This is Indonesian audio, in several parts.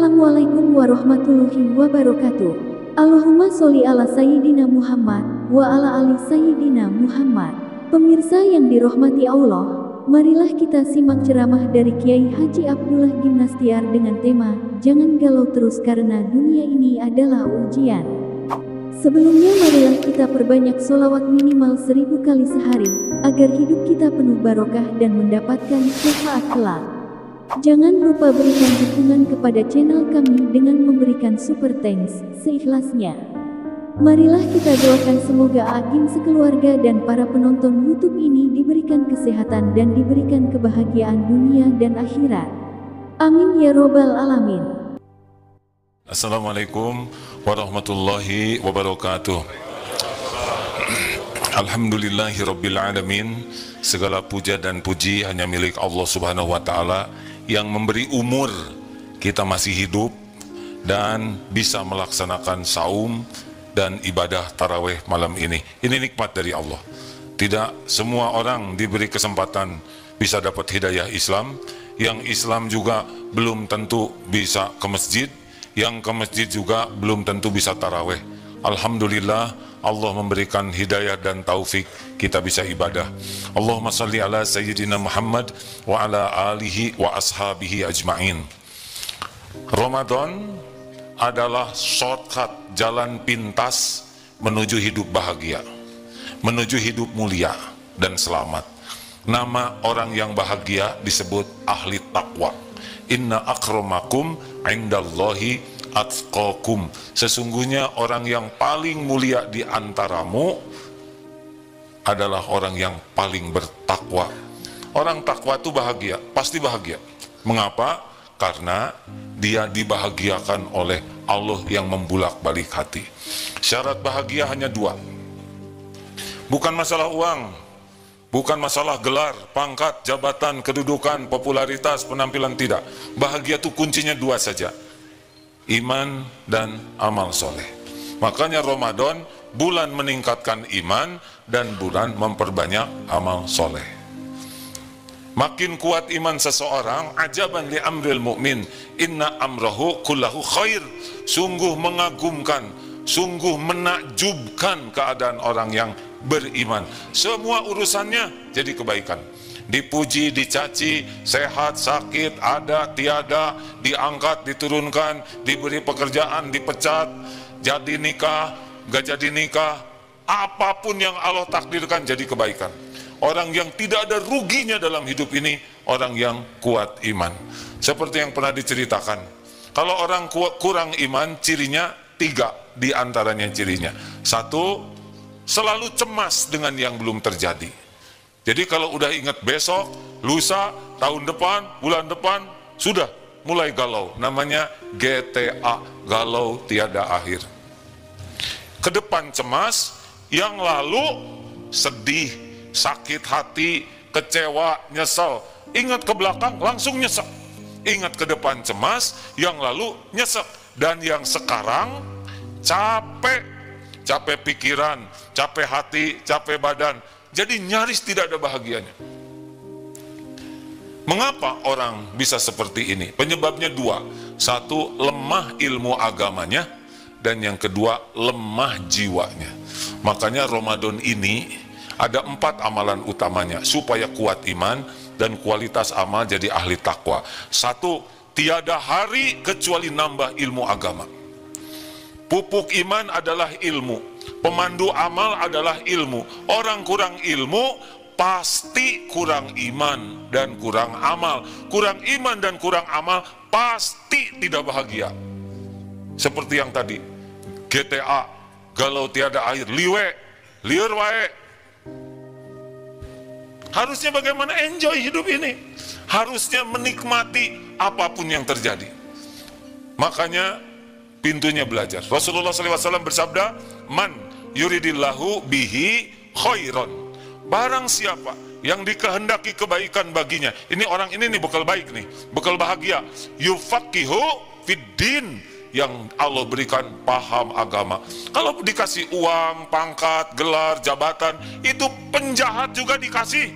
Assalamualaikum warahmatullahi wabarakatuh. Allahumma sholli ala Sayyidina Muhammad wa ala ali Sayyidina Muhammad. Pemirsa yang dirahmati Allah, marilah kita simak ceramah dari Kiai Haji Abdullah Gimnastiar dengan tema Jangan Galau Terus Karena Dunia Ini Adalah Ujian. Sebelumnya marilah kita perbanyak sholawat minimal 1000 kali sehari, agar hidup kita penuh barokah dan mendapatkan syafaat kelak. Jangan lupa berikan dukungan kepada channel kami dengan memberikan super thanks seikhlasnya. Marilah kita doakan semoga Agim sekeluarga dan para penonton YouTube ini diberikan kesehatan dan diberikan kebahagiaan dunia dan akhirat. Amin ya robbal alamin. Assalamualaikum warahmatullahi wabarakatuh. Alhamdulillahirabbil alamin. Segala puja dan puji hanya milik Allah Subhanahu wa taala yang memberi umur kita masih hidup dan bisa melaksanakan saum dan ibadah tarawih malam ini. Ini nikmat dari Allah. Tidak semua orang diberi kesempatan bisa dapat hidayah Islam. Yang Islam juga belum tentu bisa ke masjid. Yang ke masjid juga belum tentu bisa tarawih. Alhamdulillah Allah memberikan hidayah dan taufik kita bisa ibadah. Allahumma salli ala Sayyidina Muhammad wa ala alihi wa ashabihi ajma'in. Ramadan adalah shortcut, jalan pintas menuju hidup bahagia, menuju hidup mulia dan selamat. Nama orang yang bahagia disebut ahli taqwa. Inna akramakum indallahi atqakum. Sesungguhnya orang yang paling mulia di antaramu adalah orang yang paling bertakwa. Orang takwa itu bahagia, pasti bahagia. Mengapa? Karena dia dibahagiakan oleh Allah yang membulak-balik hati. Syarat bahagia hanya dua. Bukan masalah uang, bukan masalah gelar, pangkat, jabatan, kedudukan, popularitas, penampilan, tidak. Bahagia itu kuncinya dua saja. Iman dan amal soleh. Makanya Ramadan bulan meningkatkan iman dan bulan memperbanyak amal soleh. Makin kuat iman seseorang, ajaban li amril mu'min, inna amrahu kullahu khair. Sungguh mengagumkan, sungguh menakjubkan keadaan orang yang beriman. Semua urusannya jadi kebaikan. Dipuji, dicaci, sehat, sakit, ada, tiada, diangkat, diturunkan, diberi pekerjaan, dipecat, jadi nikah, gak jadi nikah, apapun yang Allah takdirkan jadi kebaikan. Orang yang tidak ada ruginya dalam hidup ini, orang yang kuat iman. Seperti yang pernah diceritakan, kalau orang kurang iman, cirinya tiga diantaranya cirinya. Satu, selalu cemas dengan yang belum terjadi. Jadi kalau udah ingat besok, lusa, tahun depan, bulan depan, sudah mulai galau. Namanya GTA, galau tiada akhir. Ke depan cemas, yang lalu sedih, sakit hati, kecewa, nyesel. Ingat ke belakang, langsung nyesek. Ingat ke depan cemas, yang lalu nyesek. Dan yang sekarang capek. Capek pikiran, capek hati, capek badan. Jadi nyaris tidak ada bahagianya. Mengapa orang bisa seperti ini? Penyebabnya dua. Satu, lemah ilmu agamanya. Dan yang kedua, lemah jiwanya. Makanya Ramadan ini ada 4 amalan utamanya supaya kuat iman dan kualitas amal jadi ahli takwa. Satu, tiada hari kecuali nambah ilmu agama. Pupuk iman adalah ilmu. Pemandu amal adalah ilmu. Orang kurang ilmu pasti kurang iman dan kurang amal. Kurang iman dan kurang amal pasti tidak bahagia. Seperti yang tadi, GTA, galau tiada air, liwe, liur wae. Harusnya bagaimana enjoy hidup ini? Harusnya menikmati apapun yang terjadi. Makanya pintunya belajar. Rasulullah SAW bersabda, man yuridillahu bihi khairan. Barang siapa yang dikehendaki kebaikan baginya. Ini orang ini nih bekal baik nih, bekal bahagia. Yufaqihu fiddin, yang Allah berikan paham agama. Kalau dikasih uang, pangkat, gelar, jabatan, itu penjahat juga dikasih.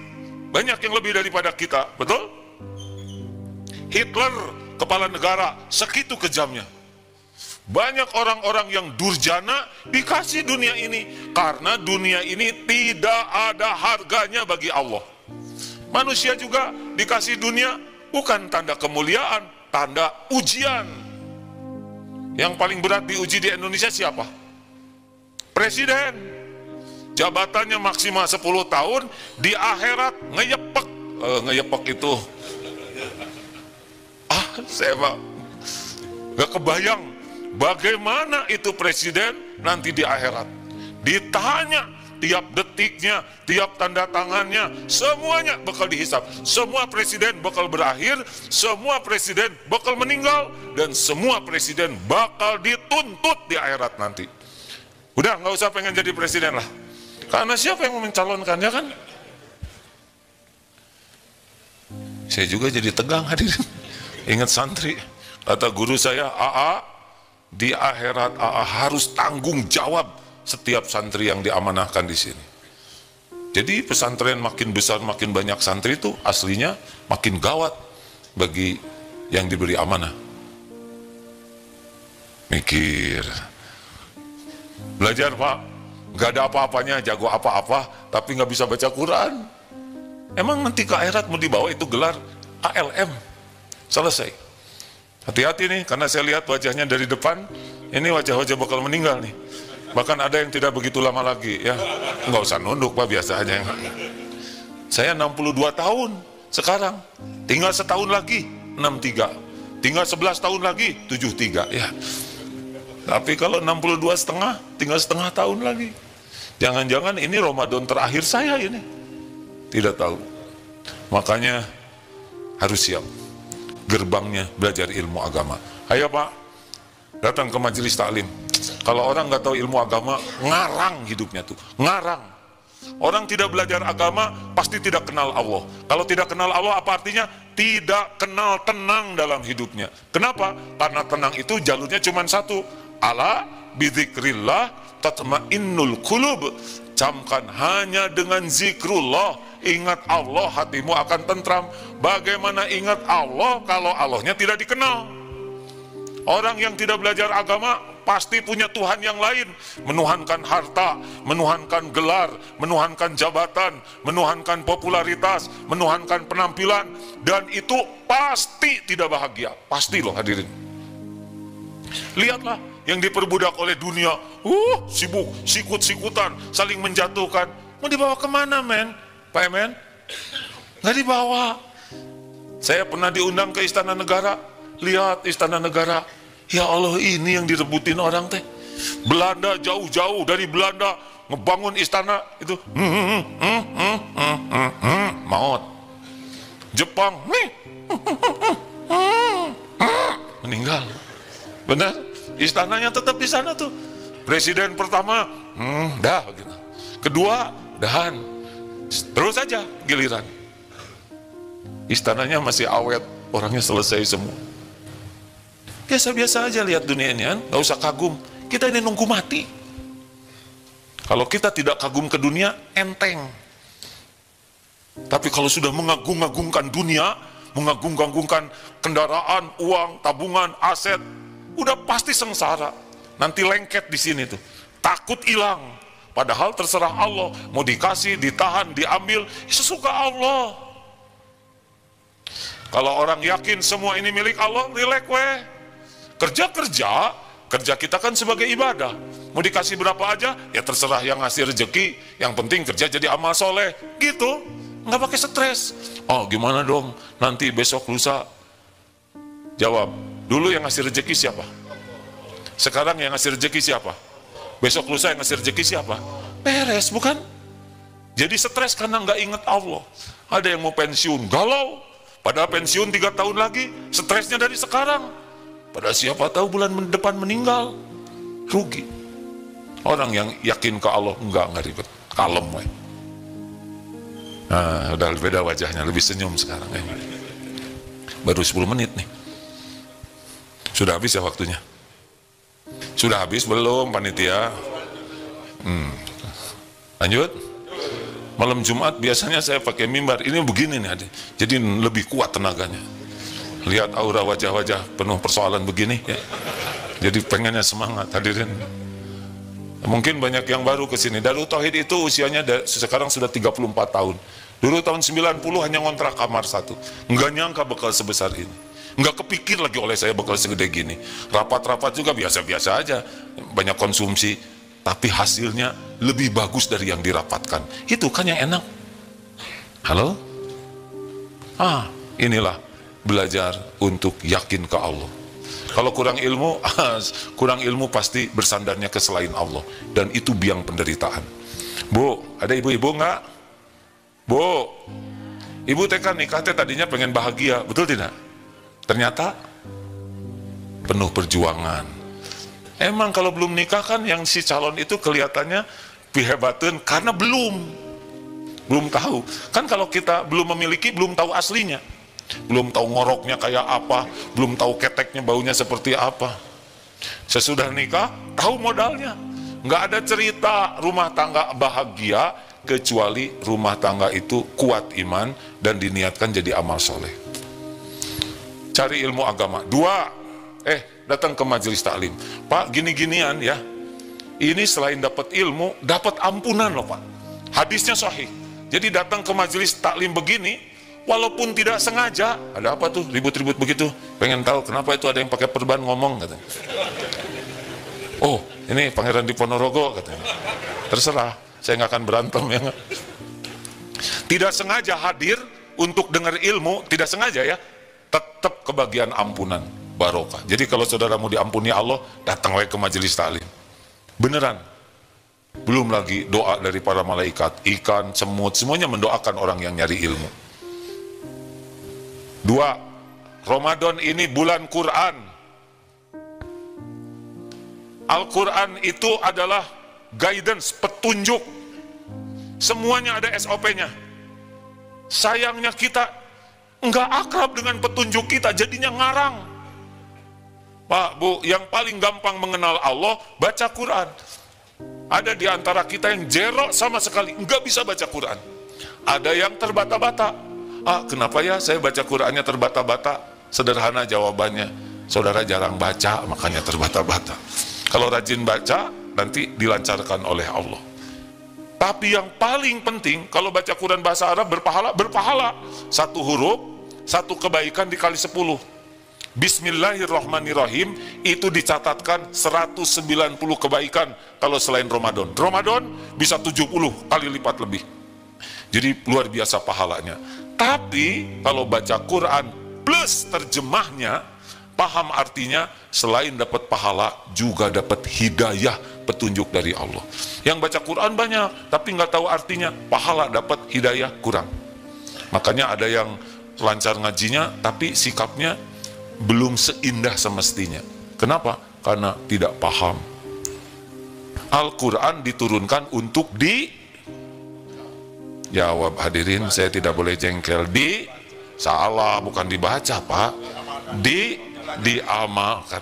Banyak yang lebih daripada kita, betul? Hitler kepala negara, segitu kejamnya. Banyak orang-orang yang durjana dikasih dunia ini, karena dunia ini tidak ada harganya bagi Allah. Manusia juga dikasih dunia bukan tanda kemuliaan, tanda ujian. Yang paling berat diuji di Indonesia siapa? Presiden. Jabatannya maksimal 10 tahun, di akhirat ngeyepek. Ngeyepek itu, saya gak kebayang bagaimana itu presiden nanti di akhirat. Ditanya tiap detiknya, tiap tanda tangannya, semuanya bakal dihisap. Semua presiden bakal berakhir, semua presiden bakal meninggal, dan semua presiden bakal dituntut di akhirat nanti. Udah nggak usah pengen jadi presiden lah, karena siapa yang mau mencalonkannya kan? Saya juga jadi tegang hadirin. Ingat santri, kata guru saya, AA, di akhirat AA harus tanggung jawab setiap santri yang diamanahkan di sini. Jadi pesantren makin besar, makin banyak santri itu aslinya makin gawat bagi yang diberi amanah. Mikir, belajar Pak, gak ada apa-apanya, jago apa-apa, tapi gak bisa baca Quran. Emang nanti ke akhirat mau dibawa itu gelar ALM? Selesai. Hati-hati nih, karena saya lihat wajahnya dari depan, ini wajah-wajah bakal meninggal nih. Bahkan ada yang tidak begitu lama lagi ya. Nggak usah nunduk Pak, biasa aja. Saya 62 tahun sekarang, tinggal setahun lagi 63, tinggal 11 tahun lagi 73 ya. Tapi kalau 62 setengah, tinggal setengah tahun lagi. Jangan-jangan ini Ramadan terakhir saya ini. Tidak tahu. Makanya harus siap. Gerbangnya belajar ilmu agama. Ayo Pak, datang ke majelis taklim. Kalau orang nggak tahu ilmu agama, ngarang hidupnya tuh, ngarang. Orang tidak belajar agama pasti tidak kenal Allah. Kalau tidak kenal Allah, apa artinya? Tidak kenal tenang dalam hidupnya. Kenapa? Karena tenang itu jalurnya cuma satu. Ala bidzikrillah tatmainnul qulub. Camkan, hanya dengan zikrullah, ingat Allah, hatimu akan tentram. Bagaimana ingat Allah kalau Allahnya tidak dikenal? Orang yang tidak belajar agama pasti punya Tuhan yang lain, menuhankan harta, menuhankan gelar, menuhankan jabatan, menuhankan popularitas, menuhankan penampilan, dan itu pasti tidak bahagia. Pasti loh hadirin. Lihatlah yang diperbudak oleh dunia, sibuk, sikut-sikutan, saling menjatuhkan. Mau dibawa kemana men? Pak men? Nggak dibawa. Saya pernah diundang ke Istana Negara. Lihat Istana Negara, ya Allah, ini yang direbutin orang teh. Belanda jauh-jauh dari Belanda ngebangun istana itu, maut. Jepang, meninggal. Benar? Istananya tetap di sana tuh. Presiden pertama, dah gitu. Kedua, dahan. Terus aja giliran. Istananya masih awet, orangnya selesai semua. Biasa-biasa aja lihat dunia ini kan, nggak usah kagum. Kita ini nunggu mati. Kalau kita tidak kagum ke dunia, enteng. Tapi kalau sudah mengagung-agungkan dunia, mengagung-agungkan kendaraan, uang, tabungan, aset, udah pasti sengsara. Nanti lengket di sini tuh, takut hilang. Padahal terserah Allah, mau dikasih, ditahan, diambil, sesuka Allah. Kalau orang yakin semua ini milik Allah, rileks weh. Kerja kita kan sebagai ibadah. Mau dikasih berapa aja, ya terserah yang ngasih rezeki. Yang penting kerja jadi amal soleh, gitu. Nggak pakai stres. Oh gimana dong, nanti besok lusa. Jawab, dulu yang ngasih rezeki siapa? Sekarang yang ngasih rezeki siapa? Besok lusa yang ngasih rezeki siapa? Beres, bukan? Jadi stres karena nggak ingat Allah. Ada yang mau pensiun, galau. Padahal pensiun 3 tahun lagi, stresnya dari sekarang. Padahal siapa tahu bulan depan meninggal, rugi. Orang yang yakin ke Allah, enggak ribet, kalem we. Nah, udah beda wajahnya, lebih senyum sekarang ya. Baru 10 menit nih. Sudah habis ya waktunya? Sudah habis belum panitia? Lanjut. Malam Jumat biasanya saya pakai mimbar. Ini begini nih, jadi lebih kuat tenaganya. Lihat aura wajah-wajah penuh persoalan begini ya. Jadi pengennya semangat hadirin. Mungkin banyak yang baru ke sini. Darut Tauhid itu usianya sekarang sudah 34 tahun. Dulu tahun 90 hanya ngontrak kamar satu. Nggak nyangka bekal sebesar ini. Nggak kepikir lagi oleh saya bekal segede gini. Rapat-rapat juga biasa-biasa aja. Banyak konsumsi. Tapi hasilnya lebih bagus dari yang dirapatkan. Itu kan yang enak. Halo? Inilah belajar untuk yakin ke Allah. Kalau kurang ilmu pasti bersandarnya ke selain Allah. Dan itu biang penderitaan. Bu, ada ibu-ibu nggak? Bu, ibu TK nikah tadinya pengen bahagia, betul tidak? Ternyata penuh perjuangan. Emang kalau belum nikah kan yang si calon itu kelihatannya pihebaten karena belum tahu. Kan kalau kita belum memiliki, belum tahu aslinya. Belum tahu ngoroknya kayak apa, belum tahu keteknya baunya seperti apa. Sesudah nikah, tahu modalnya. Nggak ada cerita rumah tangga bahagia, kecuali rumah tangga itu kuat iman dan diniatkan jadi amal soleh. Cari ilmu agama. 2, datang ke majelis taklim. Pak, gini-ginian ya. Ini selain dapat ilmu, dapat ampunan loh Pak. Hadisnya sahih. Jadi datang ke majelis taklim begini, walaupun tidak sengaja, ada apa tuh ribut-ribut begitu? Pengen tahu kenapa itu ada yang pakai perban ngomong katanya. Oh, ini Pangeran di Ponorogo katanya. Terserah, saya nggak akan berantem ya. Tidak sengaja hadir untuk dengar ilmu, tidak sengaja ya, tetap kebagian ampunan, barokah. Jadi kalau saudara mau diampuni Allah, datang ke majelis taklim. Beneran. Belum lagi doa dari para malaikat, ikan, semut, semuanya mendoakan orang yang nyari ilmu. 2, Ramadan ini bulan Quran. Al-Quran itu adalah guidance, petunjuk. Semuanya ada SOP-nya. Sayangnya kita nggak akrab dengan petunjuk kita, jadinya ngarang. Pak, Bu, yang paling gampang mengenal Allah, baca Quran. Ada di antara kita yang jerok sama sekali, nggak bisa baca Quran. Ada yang terbata-bata. Kenapa ya saya baca Qurannya terbata-bata? Sederhana jawabannya, saudara jarang baca, makanya terbata-bata. Kalau rajin baca, nanti dilancarkan oleh Allah. Tapi yang paling penting, kalau baca Quran bahasa Arab berpahala. Satu huruf, satu kebaikan dikali 10. Bismillahirrahmanirrahim, itu dicatatkan 190 kebaikan kalau selain Ramadan. Ramadan bisa 70 kali lipat lebih. Jadi luar biasa pahalanya. Tapi kalau baca Quran plus terjemahnya, paham artinya, selain dapat pahala juga dapat hidayah, petunjuk dari Allah. Yang baca Quran banyak tapi nggak tahu artinya, pahala dapat, hidayah kurang. Makanya ada yang lancar ngajinya tapi sikapnya belum seindah semestinya. Kenapa? Karena tidak paham. Al-Quran diturunkan untuk jawab hadirin, saya tidak boleh jengkel. Salah, bukan dibaca Pak, diamalkan.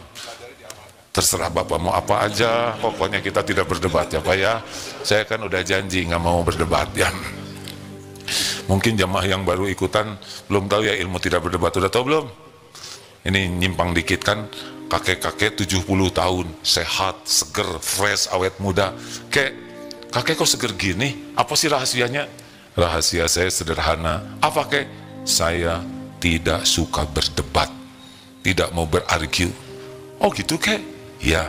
Terserah Bapak mau apa aja, pokoknya kita tidak berdebat ya Pak ya. Saya kan udah janji nggak mau berdebat ya. Mungkin jamaah yang baru ikutan belum tahu ya ilmu tidak berdebat. Udah tahu belum? Ini nyimpang dikit kan, kakek-kakek 70 tahun, sehat, seger, fresh, awet muda. Kakek kok seger gini? Apa sih rahasianya? Rahasia saya sederhana. Apa kek? Saya tidak suka berdebat, tidak mau berargue. Oh gitu kek? Ya.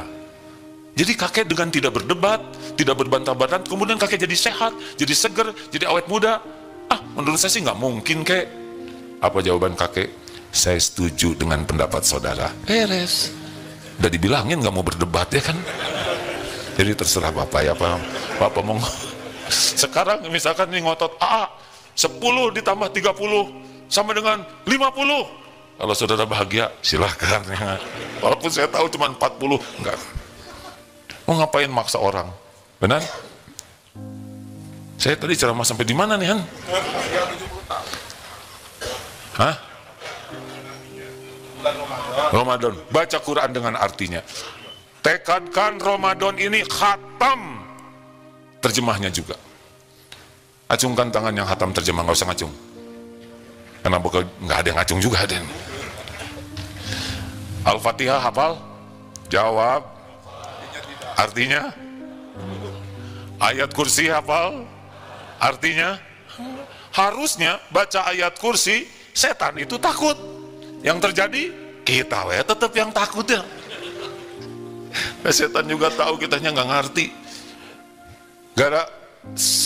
Jadi kakek dengan tidak berdebat, tidak berbantah-bantah, kemudian kakek jadi sehat, jadi seger, jadi awet muda. Menurut saya sih nggak mungkin kek. Apa jawaban kakek? Saya setuju dengan pendapat saudara. Beres. Udah dibilangin nggak mau berdebat ya kan. Jadi terserah Bapak ya Pak. Bapak mau sekarang misalkan nih ngotot 10 ditambah 30 sama dengan 50. Kalau saudara bahagia silahkan ya. Walaupun saya tahu cuma 40, enggak. Mau ngapain maksa orang? Benar? Saya tadi ceramah sampai di mana nih Han? Hah? Ramadan, baca Quran dengan artinya. Tekankan Ramadan ini khatam terjemahnya juga. Acungkan tangan yang khatam terjemah, nggak usah ngacung. Karena bakal nggak ada yang ngacung juga ada. Al-Fatihah hafal? Jawab. Artinya? Ayat kursi hafal? Artinya? Harusnya baca ayat kursi, setan itu takut. Yang terjadi, kita tetap yang takut ya. Setan juga tahu kitanya nggak ngerti.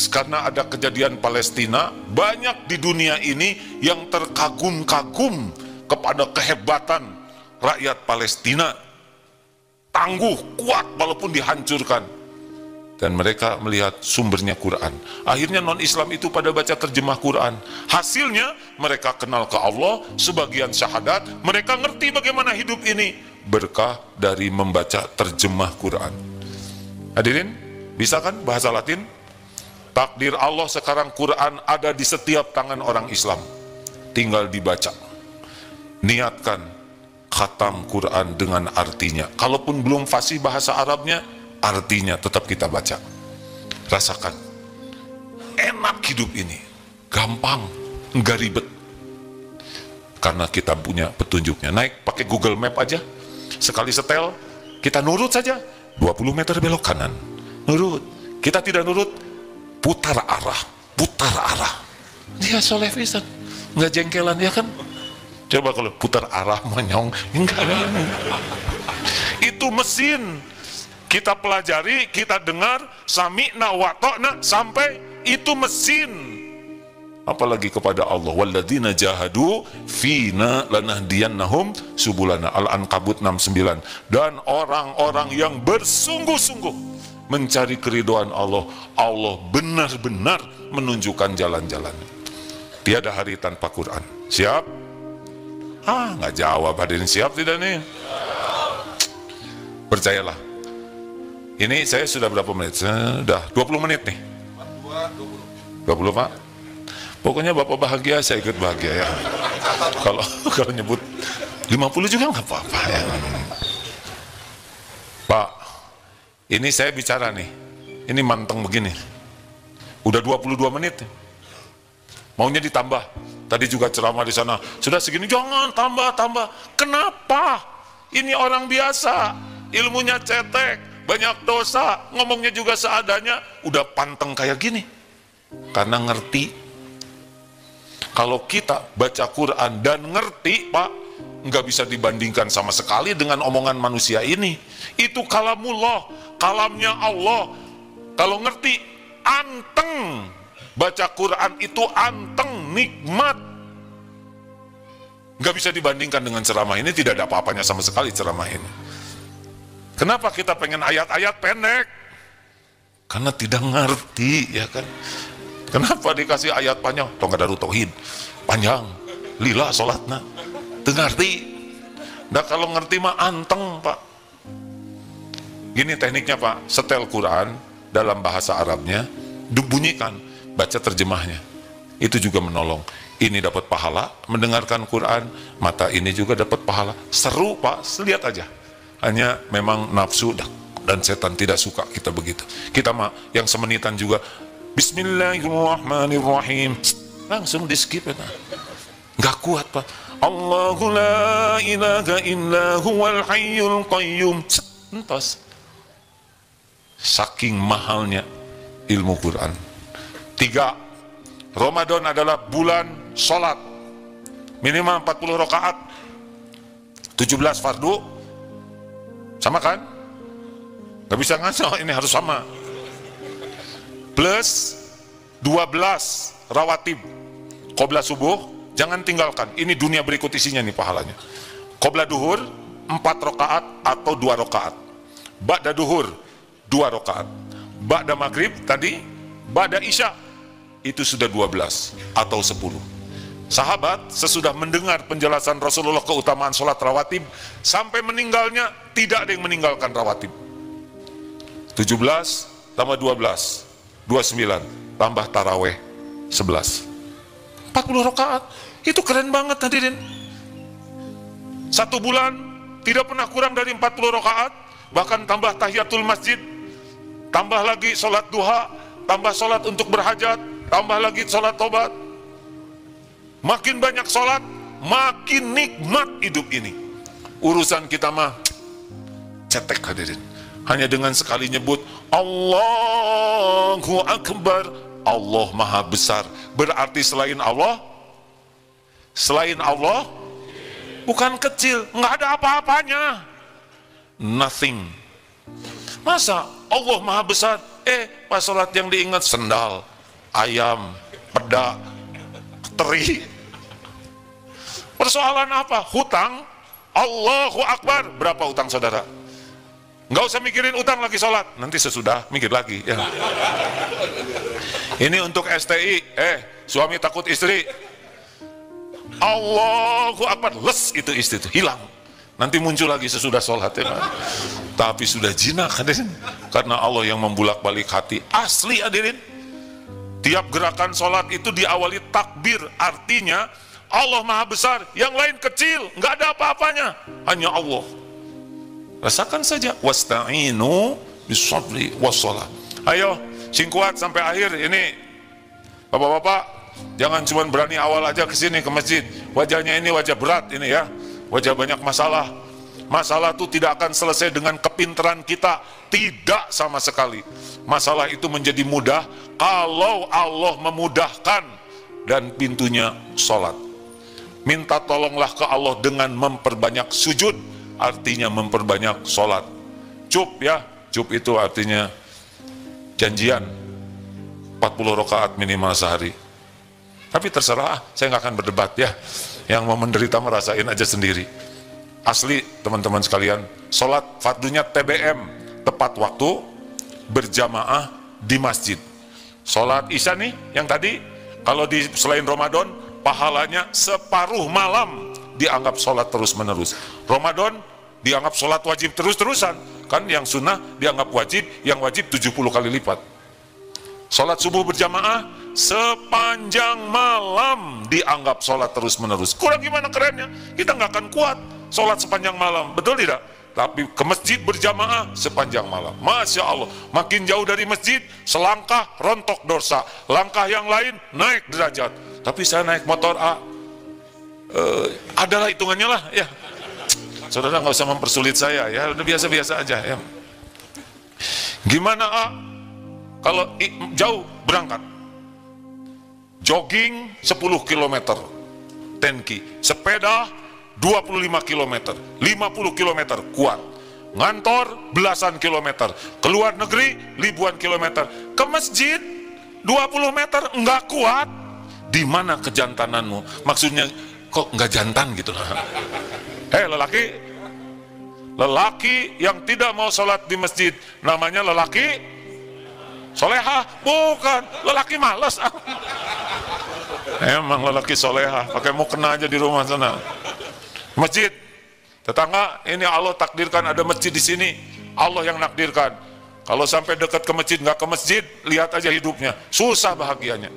Karena ada kejadian Palestina, banyak di dunia ini yang terkagum-kagum kepada kehebatan rakyat Palestina, tangguh, kuat walaupun dihancurkan. Dan mereka melihat sumbernya Quran. Akhirnya non-Islam itu pada baca terjemah Quran. Hasilnya mereka kenal ke Allah, sebagian syahadat, mereka ngerti bagaimana hidup ini berkah dari membaca terjemah Quran. Hadirin, bisa kan bahasa Latin? Takdir Allah sekarang Quran ada di setiap tangan orang Islam, tinggal dibaca. Niatkan khatam Quran dengan artinya. Kalaupun belum fasih bahasa Arabnya, artinya tetap kita baca. Rasakan enak hidup ini, gampang, nggak ribet, karena kita punya petunjuknya. Naik pakai Google Map aja, sekali setel kita nurut saja, 20 meter belok kanan, nurut. Kita tidak nurut, putar arah. Dia soleh pisan, nggak jengkelan ya kan? Coba kalau putar arah monyong, enggak ada. Itu mesin. Kita pelajari, kita dengar, sami'na wa ta'na, sampai itu mesin. Apalagi kepada Allah, walladzina jahadu fina lanahdiyannahum subulana, Al-Ankabut 69. Dan orang-orang yang bersungguh-sungguh mencari keridhaan Allah, Allah benar-benar menunjukkan jalan-jalan. Tiada hari tanpa Quran. Siap? Nggak jawab. Hadirin siap tidak nih? Percayalah. Ini saya sudah berapa menit? Sudah 20 menit nih. 20 Pak. Pokoknya Bapak bahagia, saya ikut bahagia ya. Kalau nyebut 50 juga nggak apa-apa ya. Pak, ini saya bicara nih. Ini manteng begini. Udah 22 menit. Maunya ditambah. Tadi juga ceramah di sana. Sudah segini, jangan tambah. Kenapa? Ini orang biasa, ilmunya cetek, banyak dosa, ngomongnya juga seadanya, udah panteng kayak gini. Karena ngerti. Kalau kita baca Quran dan ngerti, Pak, nggak bisa dibandingkan sama sekali dengan omongan manusia ini. Itu kalamullah, kalamnya Allah. Kalau ngerti, anteng. Baca Quran itu anteng, nikmat. Nggak bisa dibandingkan dengan ceramah ini, tidak ada apa-apanya sama sekali ceramah ini. Kenapa kita pengen ayat-ayat pendek? Karena tidak ngerti, ya kan? Kenapa dikasih ayat panjang? Tongkadaru tauhid panjang, lila sholatna, teu ngerti. Nah kalau ngerti mah anteng, Pak. Gini tekniknya, Pak. Setel Quran dalam bahasa Arabnya, dibunyikan, baca terjemahnya. Itu juga menolong. Ini dapat pahala, mendengarkan Quran, mata ini juga dapat pahala. Seru, Pak. Lihat aja. Hanya memang nafsu dan setan tidak suka kita begitu. Kita mah yang semenitan juga Bismillahirrahmanirrahim, langsung di skip ya. Nggak kuat, Pak. Allahu la ilaha illa huwal hayyul qayyum, entos. Saking mahalnya ilmu Quran. 3, Ramadan adalah bulan sholat, minimal 40 rakaat, 17 fardu. Sama kan? Gak bisa ngaco, ini harus sama. Plus 12 rawatib. Qobla subuh, jangan tinggalkan. Ini dunia berikut isinya nih pahalanya. Qobla duhur, 4 rakaat atau 2 rakaat. Ba'da duhur, 2 rakaat. Ba'da maghrib tadi, ba'da isya, itu sudah 12 atau 10. Sahabat sesudah mendengar penjelasan Rasulullah keutamaan sholat rawatib, sampai meninggalnya tidak ada yang meninggalkan rawatib. 17 tambah 12, 29, tambah taraweh 11, 40 rakaat. Itu keren banget hadirin. 1 bulan tidak pernah kurang dari 40 rakaat, bahkan tambah tahiyatul masjid, tambah lagi sholat duha, tambah sholat untuk berhajat, tambah lagi sholat tobat. Makin banyak sholat, makin nikmat hidup ini. Urusan kita mah cetek hadirin. Hanya dengan sekali nyebut Allahu Akbar, Allah Maha Besar. Berarti selain Allah bukan kecil, nggak ada apa-apanya, nothing. Masa Allah Maha Besar, pas sholat yang diingat sendal, ayam, peda, teri. Persoalan apa? Hutang. Allahu Akbar, berapa utang saudara? Nggak usah mikirin utang lagi sholat, nanti sesudah mikir lagi ya. Ini untuk STI, suami takut istri, Allahu Akbar, les itu istri itu hilang, nanti muncul lagi sesudah sholat ya. Tapi sudah jinak hadirin, karena Allah yang membulak-balik hati. Asli hadirin, tiap gerakan sholat itu diawali takbir, artinya Allah Maha Besar, yang lain kecil, nggak ada apa-apanya, hanya Allah. Rasakan saja, wasta'inu bis-sabri was-shalah. Ayo, sing kuat sampai akhir ini. Bapak-bapak, jangan cuma berani awal aja ke sini ke masjid. Wajahnya ini wajah berat ini ya. Wajah banyak masalah. Masalah itu tidak akan selesai dengan kepintaran kita, tidak sama sekali. Masalah itu menjadi mudah kalau Allah memudahkan, dan pintunya sholat. Minta tolonglah ke Allah dengan memperbanyak sujud, artinya memperbanyak sholat. Cup ya, cup itu artinya janjian 40 rakaat minimal sehari. Tapi terserah, saya nggak akan berdebat ya. Yang mau menderita merasain aja sendiri. Asli teman-teman sekalian, sholat fardunya TBM, tepat waktu, berjamaah di masjid. Sholat isya nih, yang tadi, kalau di selain Ramadan, pahalanya separuh malam dianggap sholat terus-menerus. Ramadan dianggap sholat wajib terus-terusan, kan yang sunnah dianggap wajib, yang wajib 70 kali lipat. Sholat subuh berjamaah sepanjang malam dianggap sholat terus-menerus. Kurang gimana kerennya? Kita nggak akan kuat sholat sepanjang malam, betul tidak? Tapi ke masjid berjamaah sepanjang malam, Masya Allah. Makin jauh dari masjid, selangkah rontok dosa, langkah yang lain naik derajat. Tapi saya naik motor A, adalah hitungannya lah ya. Saudara nggak usah mempersulit saya ya, udah biasa-biasa aja ya. Gimana A? Kalau jauh berangkat, jogging 10 km, 10K, sepeda 25 km, 50 km kuat, ngantor belasan kilometer, keluar negeri ribuan kilometer, ke masjid 20 meter enggak kuat. Di mana kejantananmu? Maksudnya kok enggak jantan gitu lah. Lelaki yang tidak mau sholat di masjid namanya lelaki solehah, bukan lelaki malas. Emang lelaki solehah, pakai mau kena aja di rumah sana. Masjid, tetangga, ini Allah takdirkan ada masjid di sini, Allah yang nakdirkan. Kalau sampai dekat ke masjid, nggak ke masjid, lihat aja hidupnya, susah bahagianya.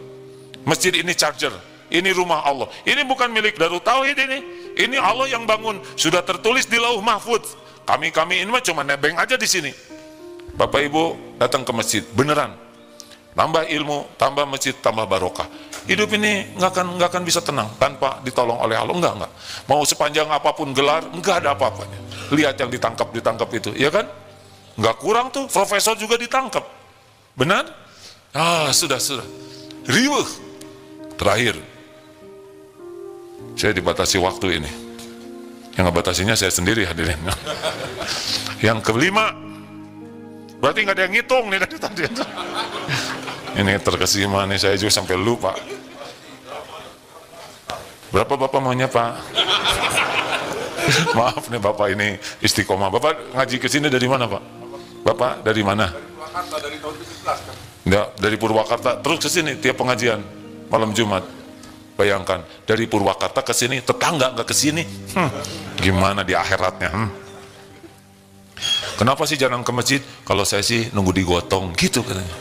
Masjid ini charger, ini rumah Allah, ini bukan milik Darut Tauhid ini Allah yang bangun, sudah tertulis di Lauh Mahfudz. Kami ini mah cuma nebeng aja di sini. Bapak Ibu datang ke masjid, beneran, tambah ilmu, tambah masjid, tambah barokah. Hidup ini nggak akan bisa tenang tanpa ditolong oleh Allah. Enggak. Mau sepanjang apapun gelar, enggak ada apa-apanya. Lihat yang ditangkap itu, ya kan? Nggak kurang tuh, profesor juga ditangkap. Benar? Sudah. Riuh. Terakhir, saya dibatasi waktu ini. Yang ngebatasinya saya sendiri hadirin. Yang kelima, berarti nggak ada yang ngitung nih dari tadi. Ini terkesima nih, saya juga sampai lupa. Berapa Bapak maunya Pak? Maaf nih Bapak, ini istiqomah. Bapak ngaji ke sini dari mana Pak? Bapak dari mana? Dari tahun 17 kan? Ya, dari Purwakarta terus ke sini tiap pengajian malam Jumat. Bayangkan, dari Purwakarta ke sini, tetangga nggak ke sini. Gimana di akhiratnya? Kenapa sih jarang ke masjid? Kalau saya sih nunggu digotong gitu katanya.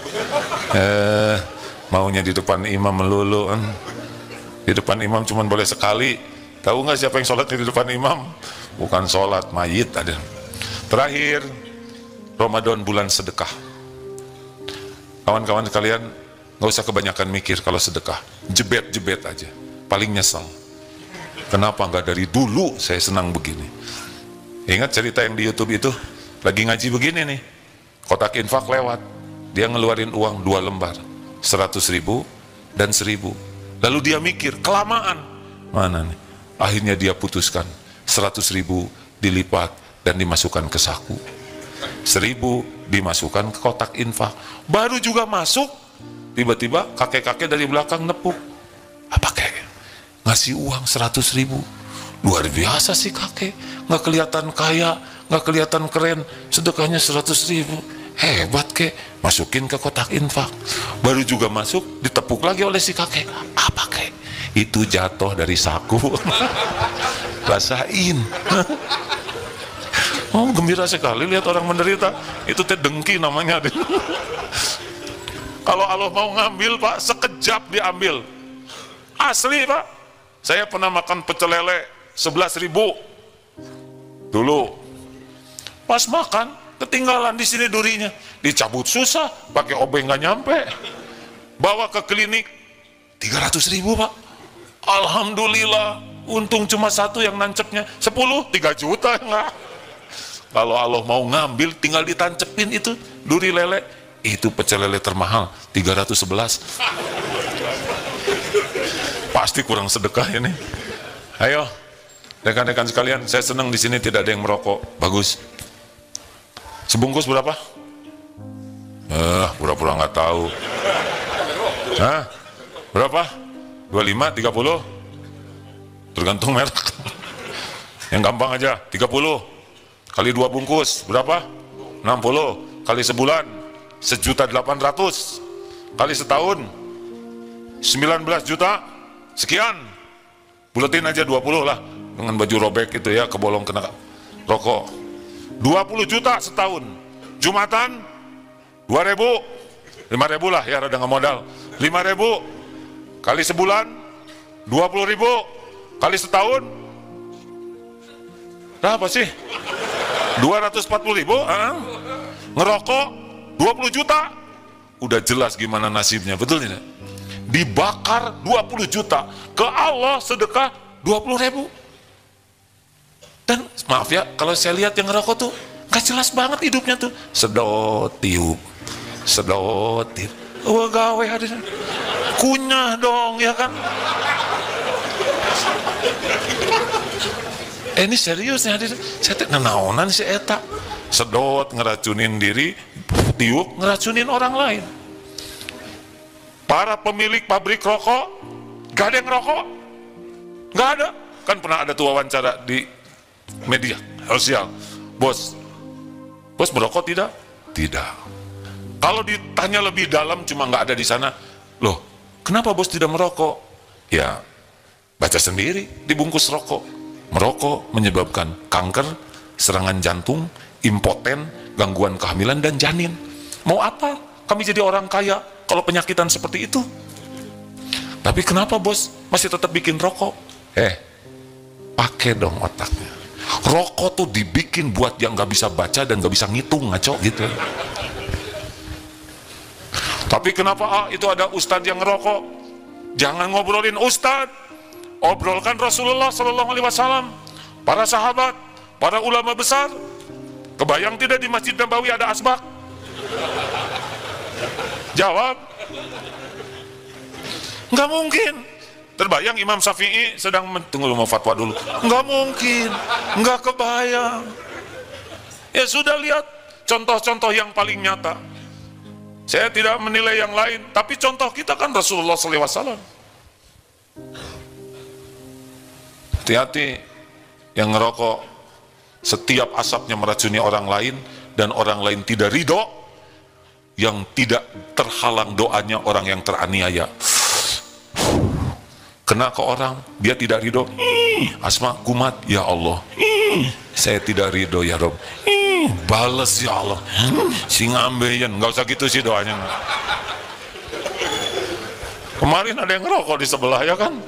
Maunya di depan imam melulu. Di depan imam cuma boleh sekali. Tahu nggak siapa yang sholat di depan imam? Bukan sholat, mayit ada. Terakhir, Ramadan bulan sedekah. Kawan-kawan sekalian, nggak usah kebanyakan mikir kalau sedekah. Jebet aja. Paling nyesel. Kenapa nggak dari dulu saya senang begini? Ingat cerita yang di YouTube itu? Lagi ngaji begini nih, kotak infak lewat, dia ngeluarin uang 2 lembar, 100.000 dan 1.000. Lalu dia mikir, kelamaan, mana nih? Akhirnya dia putuskan, 100.000 dilipat dan dimasukkan ke saku, 1.000 dimasukkan ke kotak infak. Baru juga masuk, tiba-tiba kakek-kakek dari belakang nepuk. Apa kek? Ngasih uang 100.000. Luar biasa sih kakek, nggak kelihatan kaya, nggak kelihatan keren, sedekahnya 100.000. Hebat kek, masukin ke kotak infak. Baru juga masuk, ditepuk lagi oleh si kakek. Apa kek? Itu jatuh dari saku. Rasain. Oh, gembira sekali lihat orang menderita. Itu teh dengki namanya. Kalau Allah mau ngambil Pak, sekejap diambil. Asli Pak, saya pernah makan pecel lele 11.000 dulu. Pas makan, ketinggalan di sini durinya, dicabut susah, pakai obeng nggak nyampe. Bawa ke klinik, 300.000 Pak. Alhamdulillah, untung cuma satu yang nancepnya, 10, 3 juta enggak. Kalau Allah mau ngambil, tinggal ditancepin itu duri lele. Itu pecel lele termahal, 311. Pasti kurang sedekah ini. Ayo, rekan-rekan sekalian, saya senang di sini tidak ada yang merokok. Bagus. Sebungkus berapa? Pura-pura nggak tahu. Hah? Berapa? 25, 30? Tergantung merek. Yang gampang aja, 30 kali 2 bungkus berapa? 60 kali sebulan 1.800.000 kali setahun 19 juta sekian. Buletin aja 20 lah, dengan baju robek itu ya, kebolong kena rokok. 20 juta setahun. Jumatan 2.000, 5.000 lah ya, rada nggak modal. 5.000 kali sebulan 20.000 kali setahun berapa sih? 240.000. Ngerokok 20 juta. Udah jelas gimana nasibnya, betul tidak? Dibakar 20 juta, ke Allah sedekah 20.000. Dan maaf ya, kalau saya lihat yang ngerokok tuh gak jelas banget hidupnya tuh. Sedot tiup, sedot tiup. Wah gawe hadir, kunyah dong ya kan. Ini serius nih hadir, saya tuh ngenaonan si eta. Sedot ngeracunin diri, tiup ngeracunin orang lain. Para pemilik pabrik rokok, gak ada yang ngerokok, gak ada. Kan pernah ada tuh wawancara di media sosial, bos merokok tidak? Tidak. Kalau ditanya lebih dalam, cuma nggak ada di sana. Loh, kenapa bos tidak merokok? Ya, baca sendiri di bungkus rokok. Merokok menyebabkan kanker, serangan jantung, impoten, gangguan kehamilan dan janin. Mau apa? Kami jadi orang kaya kalau penyakitan seperti itu. Tapi kenapa bos masih tetap bikin rokok? Pakai dong otaknya. Rokok tuh dibikin buat yang nggak bisa baca dan nggak bisa ngitung, ngaco gitu. Tapi kenapa itu ada ustadz yang ngerokok? Jangan ngobrolin ustadz, obrolkan Rasulullah Sallallahu Alaihi Wasallam, para sahabat, para ulama besar. Kebayang tidak di Masjid Nabawi ada asbak? Jawab, nggak mungkin. Terbayang Imam Syafi'i sedang tunggu mau fatwa dulu? Nggak mungkin, nggak kebayang. Ya sudah, lihat contoh-contoh yang paling nyata. Saya tidak menilai yang lain, tapi contoh kita kan Rasulullah SAW. Hati-hati yang ngerokok, setiap asapnya meracuni orang lain dan orang lain tidak ridho, yang tidak terhalang doanya orang yang teraniaya. Kena ke orang, dia tidak ridho, asma kumat, ya Allah, saya tidak ridho ya Rob, bales ya Allah, si ngambeyan, nggak usah gitu sih doanya. Kemarin ada yang ngerokok di sebelah ya kan,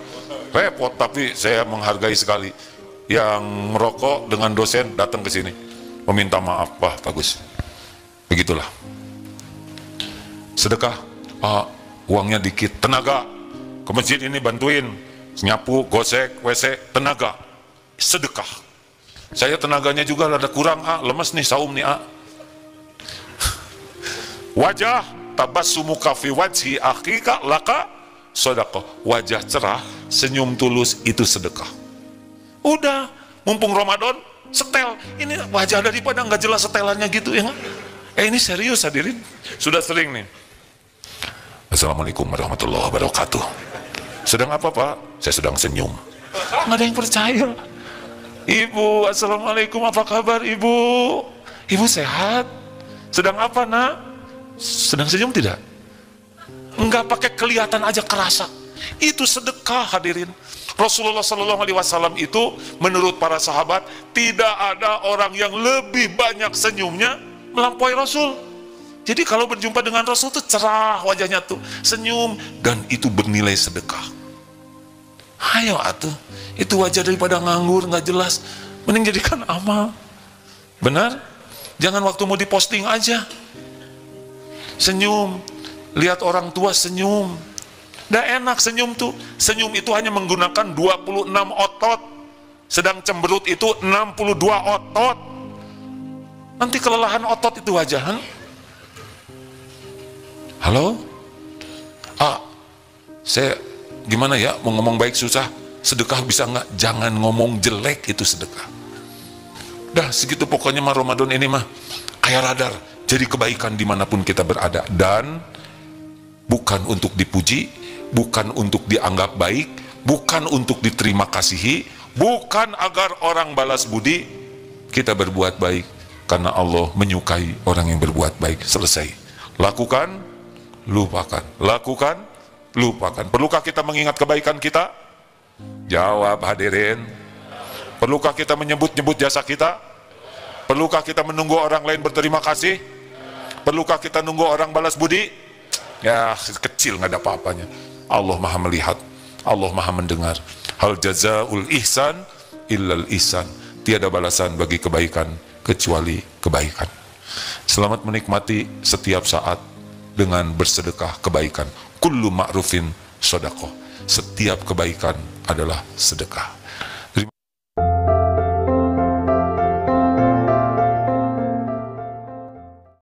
repot. Tapi saya menghargai sekali yang merokok dengan dosen datang ke sini meminta maaf. Wah bagus, begitulah. Sedekah, Pak, uangnya dikit, tenaga ke masjid ini bantuin nyapu, gosek, WC, tenaga, sedekah. Saya tenaganya juga rada kurang, lemes nih saum nih, Wajah tabassumuka fi wajhi akhika laka sedekah. Wajah cerah, senyum tulus itu sedekah. Udah, mumpung Ramadan, setel. Ini wajah daripada nggak jelas setelannya gitu ya. Ini serius hadirin. Sudah sering nih. Assalamualaikum warahmatullahi wabarakatuh. Sedang apa Pak? Saya sedang senyum. Nggak ada yang percaya. Ibu, assalamualaikum, apa kabar Ibu? Ibu sehat? Sedang apa nak? Sedang senyum tidak? Enggak, pakai kelihatan aja kerasa. Itu sedekah hadirin. Rasulullah SAW itu menurut para sahabat tidak ada orang yang lebih banyak senyumnya melampaui Rasul. Jadi kalau berjumpa dengan Rasul tuh cerah wajahnya tuh, senyum, dan itu bernilai sedekah. Ayo atuh, itu wajah daripada nganggur nggak jelas, mending jadikan amal. Benar? Jangan waktu mau diposting aja. Senyum, lihat orang tua senyum. Udah enak senyum tuh. Senyum itu hanya menggunakan 26 otot, sedang cemberut itu 62 otot. Nanti kelelahan otot itu wajah. Halo? Saya gimana ya, mau ngomong baik susah. Sedekah bisa nggak? Jangan ngomong jelek, itu sedekah. Dah segitu pokoknya mah Ramadan ini mah kayak radar, jadi kebaikan dimanapun kita berada. Dan bukan untuk dipuji, bukan untuk dianggap baik, bukan untuk diterima kasihi, bukan agar orang balas budi. Kita berbuat baik karena Allah menyukai orang yang berbuat baik. Selesai. Lakukan, lupakan. Lakukan, lupakan. Perlukah kita mengingat kebaikan kita? Jawab hadirin. Perlukah kita menyebut-nyebut jasa kita? Perlukah kita menunggu orang lain berterima kasih? Perlukah kita nunggu orang balas budi? Ya kecil, nggak ada apa-apanya. Allah maha melihat, Allah maha mendengar. Hal jazaul ihsan illal ihsan. Tiada balasan bagi kebaikan kecuali kebaikan. Selamat menikmati setiap saat dengan bersedekah kebaikan. Kullu ma'rufin shadaqah. Setiap kebaikan adalah sedekah.